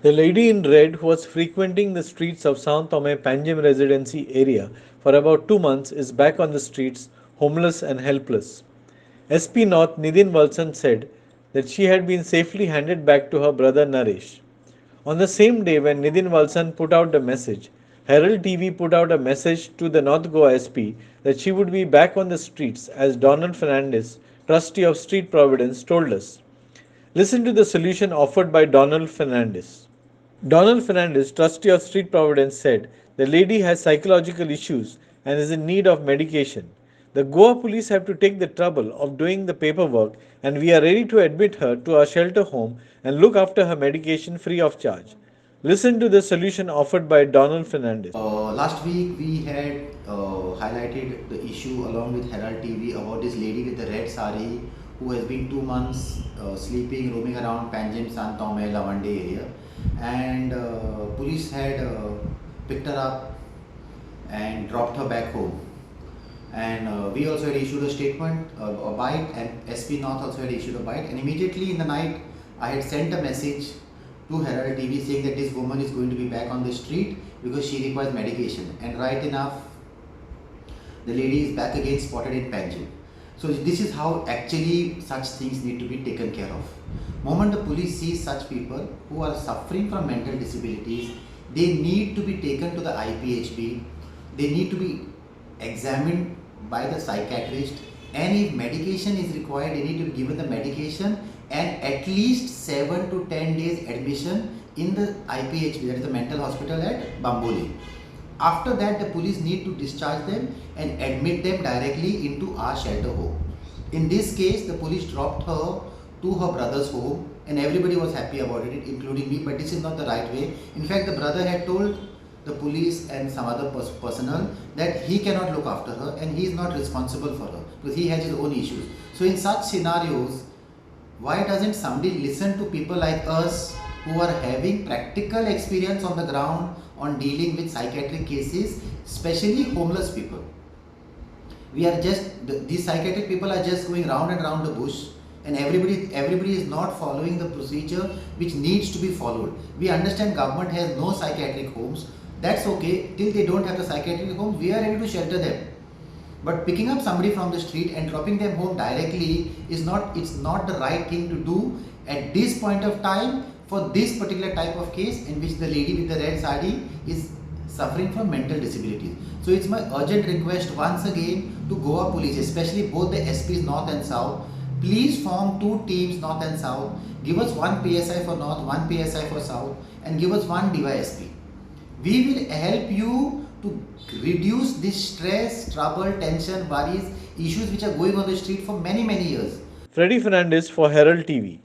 The lady in red, who was frequenting the streets of Sao Tome Panjim residency area for about 2 months, is back on the streets, homeless and helpless. SP North Nidin Walsan said that she had been safely handed back to her brother Naresh. On the same day when Nidin Walsan put out the message, Herald TV put out a message to the North Goa SP that she would be back on the streets, as Donald Fernandez, trustee of Street Providence, told us. Listen to the solution offered by Donald Fernandez. Donald Fernandez, trustee of Street Providence, said the lady has psychological issues and is in need of medication. The Goa police have to take the trouble of doing the paperwork, and we are ready to admit her to our shelter home and look after her medication free of charge. Listen to the solution offered by Donald Fernandez. Last week we had highlighted the issue along with Herald TV about this lady with the red sari who has been 2 months sleeping, roaming around Panjim, San Tome, Lavande area, and police had picked her up and dropped her back home. And we also had issued a statement, a bite, and SP North also had issued a bite. And immediately in the night, I had sent a message to Herald TV saying that this woman is going to be back on the street because she requires medication. And right enough, the lady is back again spotted in Panjim. So this is how actually such things need to be taken care of. Moment the police sees such people who are suffering from mental disabilities, they need to be taken to the IPHB. They need to be examined by the psychiatrist, and if medication is required, they need to be given the medication and at least 7 to 10 days admission in the IPHB, that is the mental hospital at Bamboli. After that, the police need to discharge them and admit them directly into our shelter home. In this case, the police dropped her to her brother's home and everybody was happy about it, including me, but this is not the right way. In fact, the brother had told the police and some other personnel that he cannot look after her and he is not responsible for her because he has his own issues. So in such scenarios, why doesn't somebody listen to people like us who are having practical experience on the ground on dealing with psychiatric cases, especially homeless people? We are just, these psychiatric people are just going round and round the bush, and everybody is not following the procedure which needs to be followed. We understand government has no psychiatric homes. That's okay. Till they don't have the psychiatric homes, we are able to shelter them. But picking up somebody from the street and dropping them home directly is not the right thing to do at this point of time for this particular type of case in which the lady with the red sari is suffering from mental disabilities. So it's my urgent request once again to Goa police, especially both the SPs North and South, please form two teams North and South. Give us one PSI for North, one PSI for South, and give us one DYSP. We will help you to reduce this stress, trouble, tension, worries, issues which are going on the street for many years. Freddy Fernandez for Herald TV.